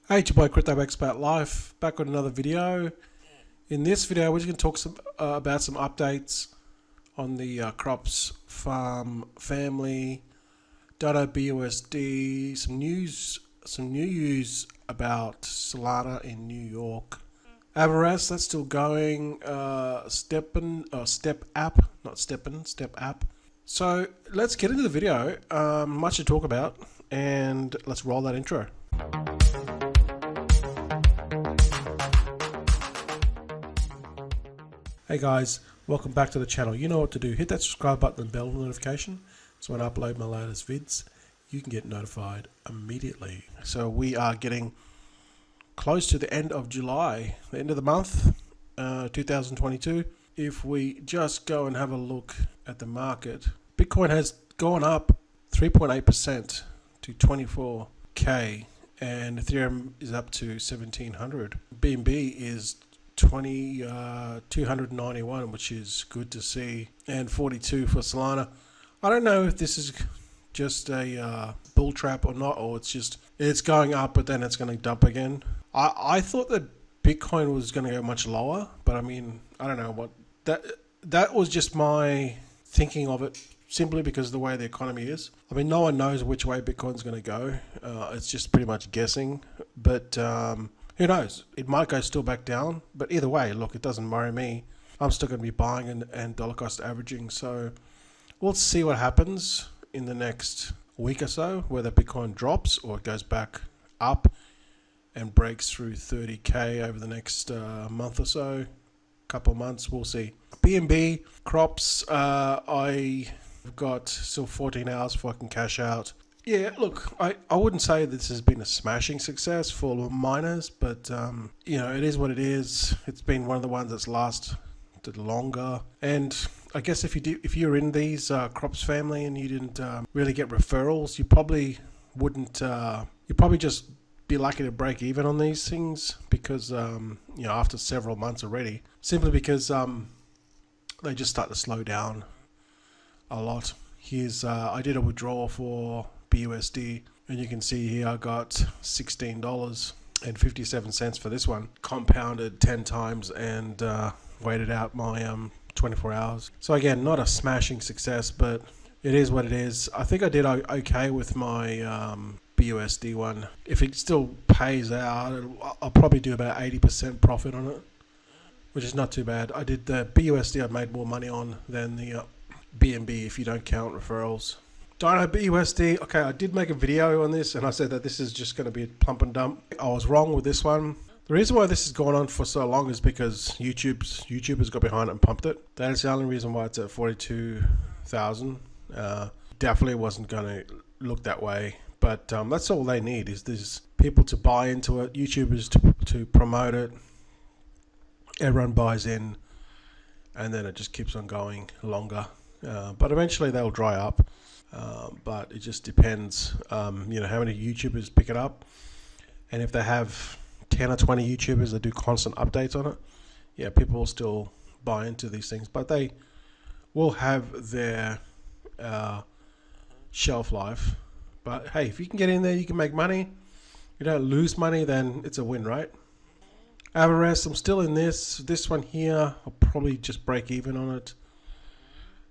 Hey, it's your boy Crypto Expert Life, back with another video. In this video, we're just going to talk about some updates on the crops farm family, DINO BUSD, some new news about Solana in New York. Avarice, that's still going. Step app. So let's get into the video. Much to talk about, and let's roll that intro. Hey guys, welcome back to the channel. You know what to do. Hit that subscribe button and bell notification so when I upload my latest vids, you can get notified immediately. So we are getting close to the end of July, the end of the month, 2022. If we just go and have a look at the market, Bitcoin has gone up 3.8% to 24K, and Ethereum is up to 1700. BNB is 291, which is good to see, and 42 for Solana. I don't know if this is just a bull trap or not, or it's going up but then it's going to dump again. I thought that Bitcoin was going to go much lower, but I mean, I don't know what that was, just my thinking of it, simply because of the way the economy is. I mean, no one knows which way Bitcoin's going to go. It's just pretty much guessing, but who knows? It might go still back down, but either way, look, it doesn't worry me. I'm still going to be buying and dollar cost averaging. So we'll see what happens in the next week or so, whether Bitcoin drops or it goes back up and breaks through 30K over the next month or so, couple of months. We'll see. BNB crops, I've got still 14 hours before I can cash out. Yeah, look, I wouldn't say this has been a smashing success for miners, but you know, it is what it is. It's been one of the ones that's lasted longer, and I guess if you're in these crops family and you didn't really get referrals, you probably wouldn't. You probably just be lucky to break even on these things, because you know, after several months already, simply because they just start to slow down a lot. Here's I did a withdrawal for BUSD, and you can see here I got $16.57 for this one, compounded 10 times, and waited out my 24 hours. So again, not a smashing success, but it is what it is. I think I did okay with my BUSD one. If it still pays out, I'll probably do about 80% profit on it, which is not too bad. I did the BUSD, I made more money on than the BNB if you don't count referrals. DINO BUSD, okay, I did make a video on this and I said that this is just going to be a pump and dump. I was wrong with this one. The reason why this has gone on for so long is because YouTubers got behind it and pumped it. That is the only reason why it's at 42,000. Definitely wasn't going to look that way, but that's all they need, is these people to buy into it, YouTubers to promote it. Everyone buys in, and then it just keeps on going longer. But eventually they'll dry up. But it just depends, you know, how many YouTubers pick it up, and if they have 10 or 20 YouTubers that do constant updates on it, yeah, people will still buy into these things, but they will have their shelf life. But hey, if you can get in there, you can make money. You don't lose money, then it's a win, right? Avarice, I'm still in this one here. I'll probably just break even on it.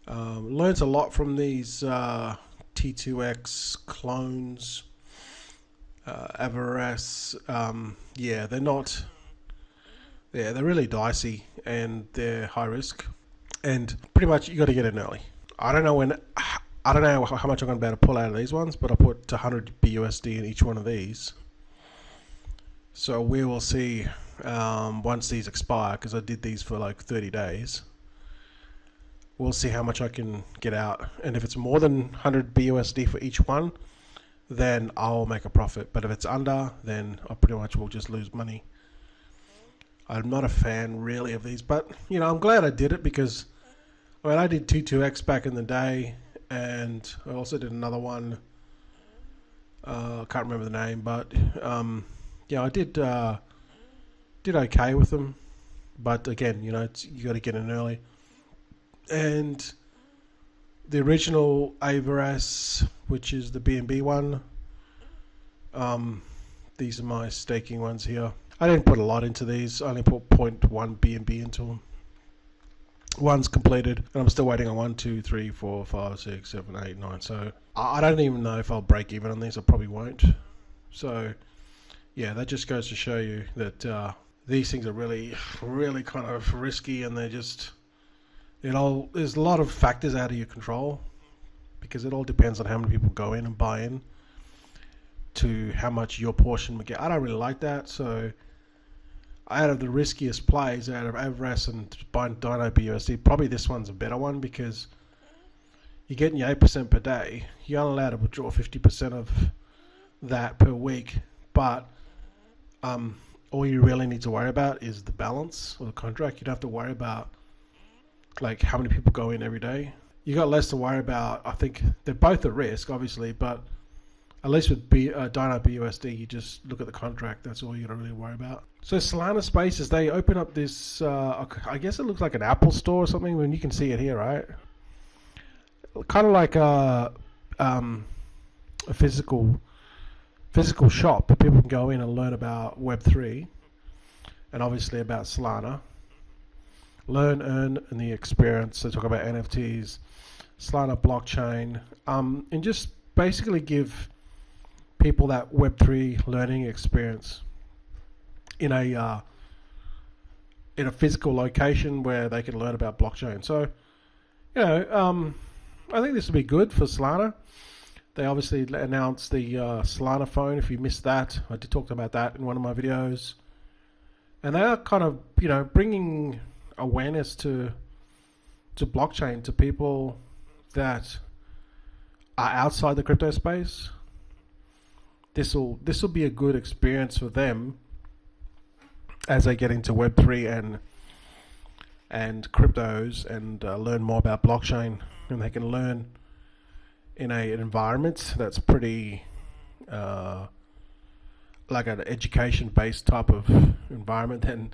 Learned a lot from these T2X clones. Avarice, yeah, they're really dicey and they're high risk, and pretty much you got to get in early. I don't know how much I'm going to be able to pull out of these ones, but I put 100 BUSD in each one of these. So we will see once these expire, because I did these for like 30 days. We'll see how much I can get out, and if it's more than 100 BUSD for each one, then I'll make a profit. But if it's under, then I pretty much will just lose money. I'm not a fan really of these, but you know, I'm glad I did it, because I mean, I did T2X back in the day, and I also did another one. I can't remember the name, but yeah, I did okay with them. But again, you know, you got to get in early. And the original Avarice, which is the BNB one, These are my staking ones here. I didn't put a lot into these. I only put 0.1 BNB into them. One's completed, and I'm still waiting on 1, 2, 3, 4, 5, 6, 7, 8, 9. So I don't even know if I'll break even on these. I probably won't. So yeah, that just goes to show you that these things are really, really kind of risky, and they're just, there's a lot of factors out of your control, because it all depends on how many people go in and buy in to how much your portion would get. I don't really like that. So out of the riskiest plays, out of Avarice and DINO BUSD, probably this one's a better one, because you're getting your 8% per day. You're only allowed to withdraw 50% of that per week, but all you really need to worry about is the balance of the contract. You don't have to worry about like how many people go in every day. You got less to worry about. I think they're both a risk, obviously, but at least with DINO BUSD, you just look at the contract. That's all you got to really worry about. So Solana Spaces, they open up this, I guess it looks like an Apple store or something, when you can see it here, right? Kind of like a physical shop that people can go in and learn about Web3 and obviously about Solana. Learn, earn, and the experience. They talk about NFTs, Solana blockchain, and just basically give people that Web3 learning experience in a physical location where they can learn about blockchain. So, you know, I think this will be good for Solana. They obviously announced the Solana phone. If you missed that, I did talk about that in one of my videos. And they are kind of, you know, bringing awareness to blockchain to people that are outside the crypto space. This will be a good experience for them as they get into Web3 and cryptos and learn more about blockchain, and they can learn in an environment that's pretty like an education-based type of environment than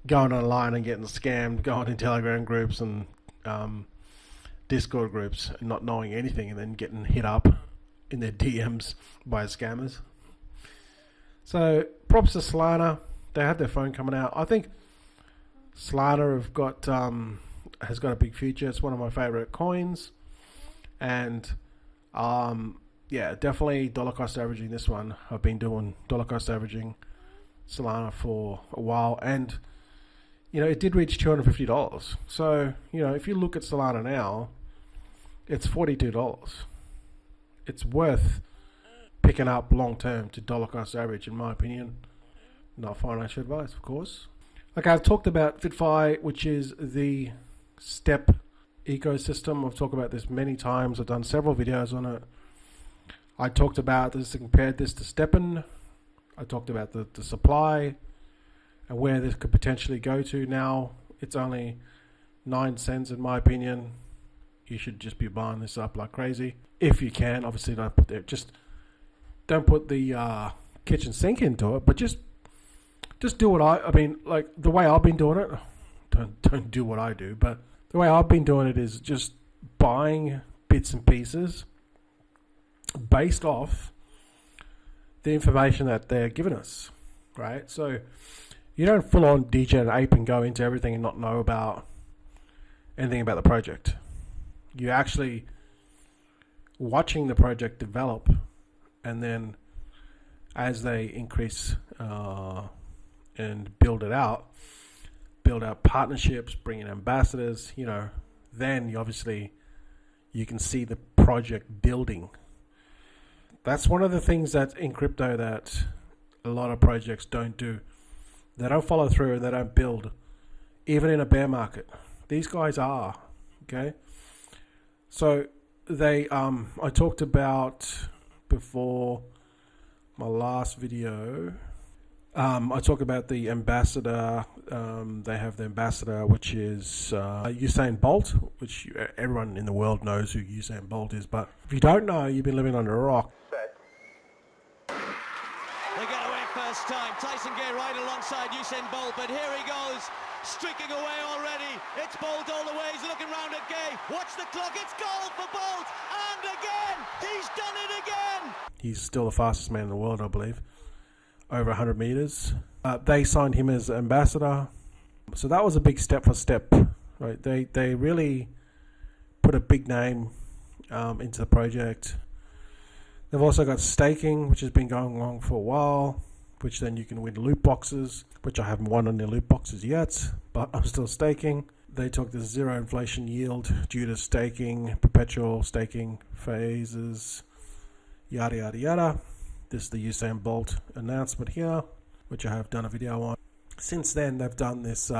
going online and getting scammed, going in Telegram groups and Discord groups and not knowing anything, and then getting hit up in their DMs by scammers. So props to Solana. They have their phone coming out. I think Solana has got a big future. It's one of my favorite coins, and yeah, definitely dollar cost averaging this one. I've been doing dollar cost averaging Solana for a while, and you know, it did reach $250. So, you know, if you look at Solana now, it's $42. It's worth picking up long term to dollar cost average, in my opinion. Not financial advice, of course. Okay, I've talked about Fitfire, which is the step ecosystem. I've talked about this many times. I've done several videos on it. I talked about this, compared this to Steppen. I talked about the supply and where this could potentially go to. Now it's only 9 cents, in my opinion. You should just be buying this up like crazy if you can. Obviously, don't put the kitchen sink into it, but just do what I mean, like the way I've been doing it. Don't do what I do, but the way I've been doing it is just buying bits and pieces based off the information that they're giving us, right? So you don't full on DJ and ape and go into everything and not know about anything about the project. You're actually watching the project develop, and then as they increase and build out partnerships, bring in ambassadors, you know, then you can see the project building. That's one of the things that's in crypto that a lot of projects don't do. They don't follow through, and they don't build, even in a bear market. These guys are, okay? So they, I talked about before my last video, I talk about the ambassador. They have the ambassador, which is Usain Bolt, which everyone in the world knows who Usain Bolt is. But if you don't know, you've been living under a rock. They get away first time. Tyson Gay right alongside Usain Bolt, but here he goes, streaking away already. It's Bolt all the way. He's looking round at Gay. Watch the clock. It's goal for Bolt, and again, he's done it again. He's still the fastest man in the world, I believe. over 100 meters. They signed him as ambassador. So that was a big step for Step, right? They really put a big name into the project. They've also got staking, which has been going on for a while, which then you can win loot boxes, which I haven't won on the loot boxes yet, but I'm still staking. They took the zero inflation yield due to staking, perpetual staking phases, yada yada yada. This is the Usain Bolt announcement here, which I have done a video on. Since then, they've done this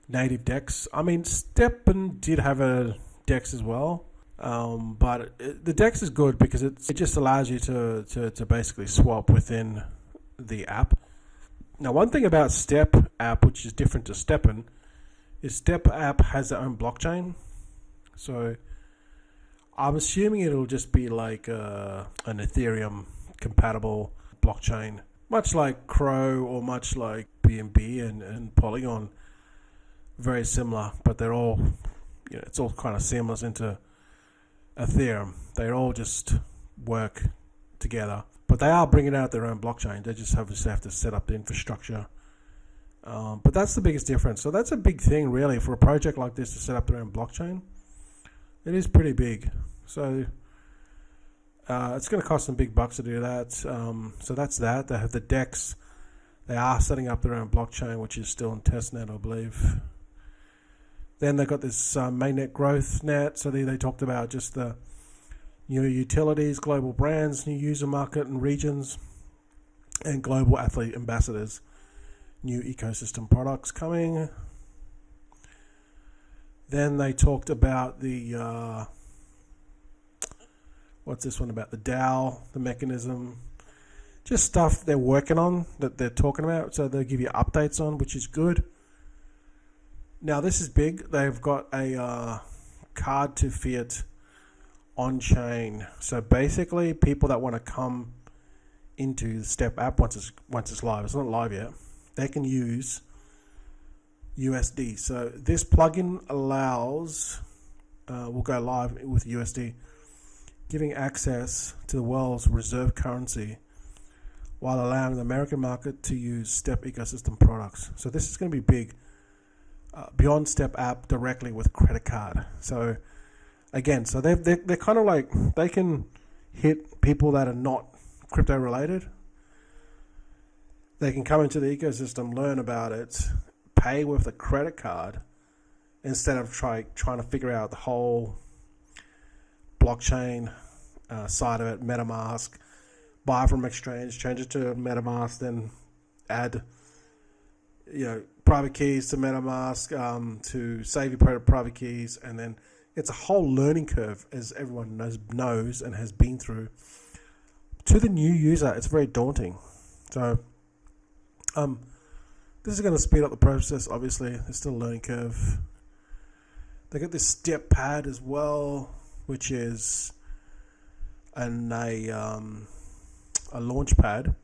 native DEX. I mean, Steppen did have a DEX as well, but the DEX is good because it just allows you to basically swap within the app. Now, one thing about Step app, which is different to Steppen, is Step app has their own blockchain. So I'm assuming it'll just be like an Ethereum compatible blockchain, much like Crow or much like BNB and Polygon. Very similar, but they're all, it's all kind of seamless into Ethereum. They all just work together, but they are bringing out their own blockchain. They just have to set up the infrastructure. But that's the biggest difference. So that's a big thing, really, for a project like this to set up their own blockchain. It is pretty big. So it's going to cost some big bucks to do that. So that's that. They have the DEX. They are setting up their own blockchain, which is still in testnet, I believe. Then they've got this mainnet growth net. So they talked about just the new utilities, global brands, new user market and regions, and global athlete ambassadors. New ecosystem products coming. Then they talked about the what's this one about? The DAO, the mechanism, just stuff they're working on that they're talking about. So they'll give you updates on, which is good. Now this is big. They've got a card to fiat on chain. So basically, people that want to come into the Step app once it's live. It's not live yet. They can use USD. So this plugin allows, will go live with USD, giving access to the world's reserve currency while allowing the American market to use Step ecosystem products. So this is going to be big. Beyond Step app directly with credit card. So again, so they're kind of like, they can hit people that are not crypto related. They can come into the ecosystem, learn about it, pay with a credit card instead of trying to figure out the whole blockchain side of it, MetaMask, buy from exchange, change it to MetaMask, then add, private keys to MetaMask, to save your private keys, and then it's a whole learning curve, as everyone knows and has been through. To the new user, it's very daunting. So this is going to speed up the process. Obviously, there's still a learning curve. They got this Step pad as well, which is a launch pad.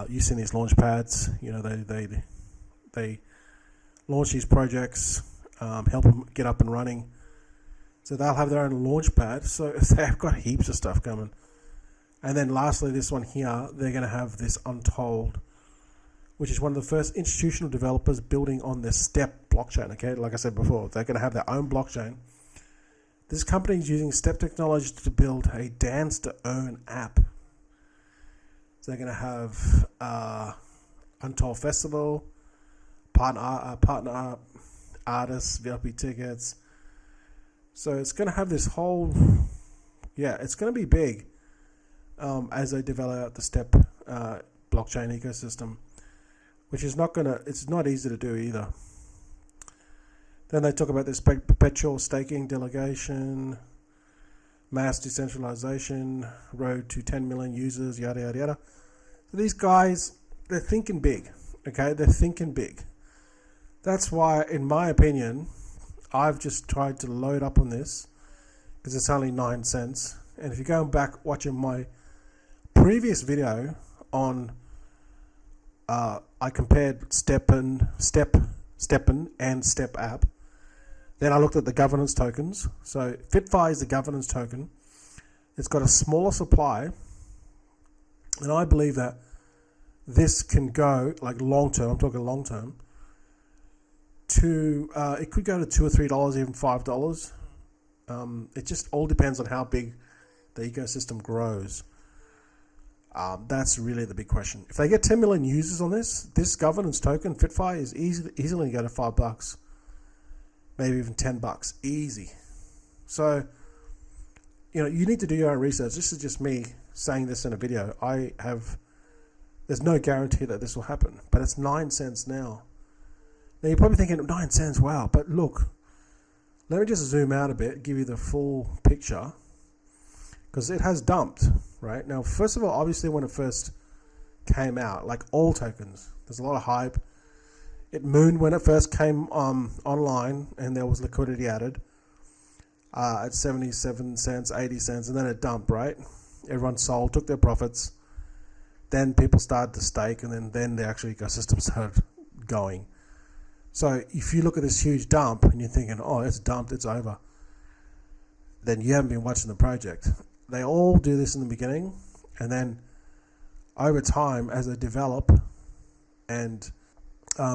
You've seen these launch pads. They launch these projects, help them get up and running. So they'll have their own launch pad. So they've got heaps of stuff coming. And then lastly, this one here, they're going to have this Untold, which is one of the first institutional developers building on the Step blockchain. Okay, like I said before, they're going to have their own blockchain. This company is using Step technology to build a dance to earn app. So they're going to have Untold Festival, partner artists, VIP tickets. So it's going to have this whole, it's going to be big as they develop out the Step blockchain ecosystem, which is it's not easy to do either. Then they talk about this perpetual staking delegation, mass decentralization, road to 10 million users, yada, yada, yada. So these guys, they're thinking big, okay? They're thinking big. That's why, in my opinion, I've just tried to load up on this because it's only 9 cents. And if you're going back watching my previous video on, I compared Steppen and Step app. Then I looked at the governance tokens. So Fitfire is the governance token. It's got a smaller supply And I believe that this can go, like long term, I'm talking long term, to, it could go to $2 or $3, even $5. It just all depends on how big the ecosystem grows. That's really the big question. If they get 10 million users on this governance token, Fitfire, is easily go to $5, maybe even $10, easy. So, you know, you need to do your own research. This is just me saying this in a video. There's no guarantee that this will happen, but it's 9 cents now. Now you're probably thinking 9 cents, wow, but look, let me just zoom out a bit, give you the full picture, because it has dumped, right? Now, first of all, obviously when it first came out, like all tokens, there's a lot of hype. It mooned when it first came online, and there was liquidity added at 77 cents, 80 cents, and then it dumped, right? Everyone sold, took their profits. Then people started to stake, and then the actual ecosystem started going. So if you look at this huge dump and you're thinking, oh, it's dumped, it's over, then you haven't been watching the project. They all do this in the beginning, and then over time, as they develop and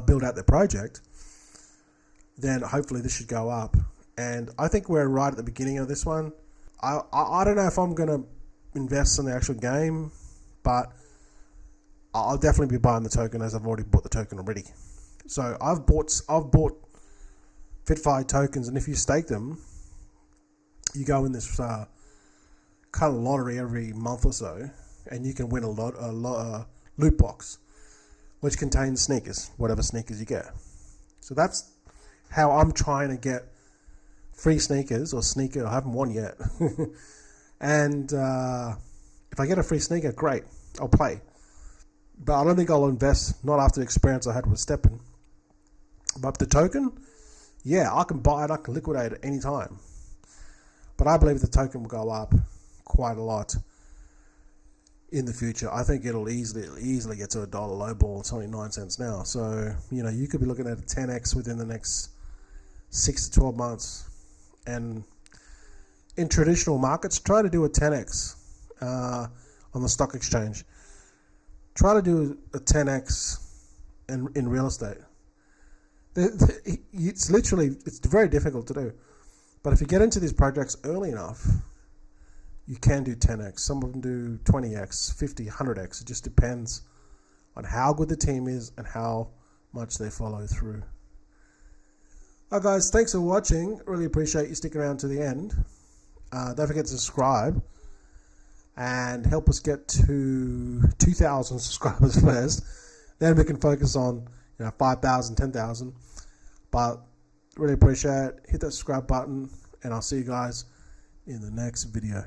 build out their project, then hopefully this should go up. And I think we're right at the beginning of this one. I don't know if I'm going to invest in the actual game, but I'll definitely be buying the token, as I've already bought the token already. So I've bought Fitfire tokens, and if you stake them, you go in this kind of lottery every month or so, and you can win a loot box, which contains sneakers, whatever sneakers you get. So that's how I'm trying to get free sneakers, or sneaker. I haven't won yet. And if I get a free sneaker, great, I'll play. But I don't think I'll invest, not after the experience I had with Steppen. But the token, yeah, I can buy it, I can liquidate it any time. But I believe the token will go up quite a lot in the future. I think it'll easily get to $1 lowball. It's only 9 cents now. So, you know, you could be looking at a 10x within the next 6 to 12 months. And in traditional markets, try to do a 10x on the stock exchange. Try to do a 10x in real estate. It's very difficult to do. But if you get into these projects early enough, you can do 10x. Some of them do 20x, 50, 100x. It just depends on how good the team is and how much they follow through. Alright guys, thanks for watching. Really appreciate you sticking around to the end. Don't forget to subscribe and help us get to 2,000 subscribers first. Then we can focus on 5,000, 10,000. But really appreciate it. Hit that subscribe button, and I'll see you guys in the next video.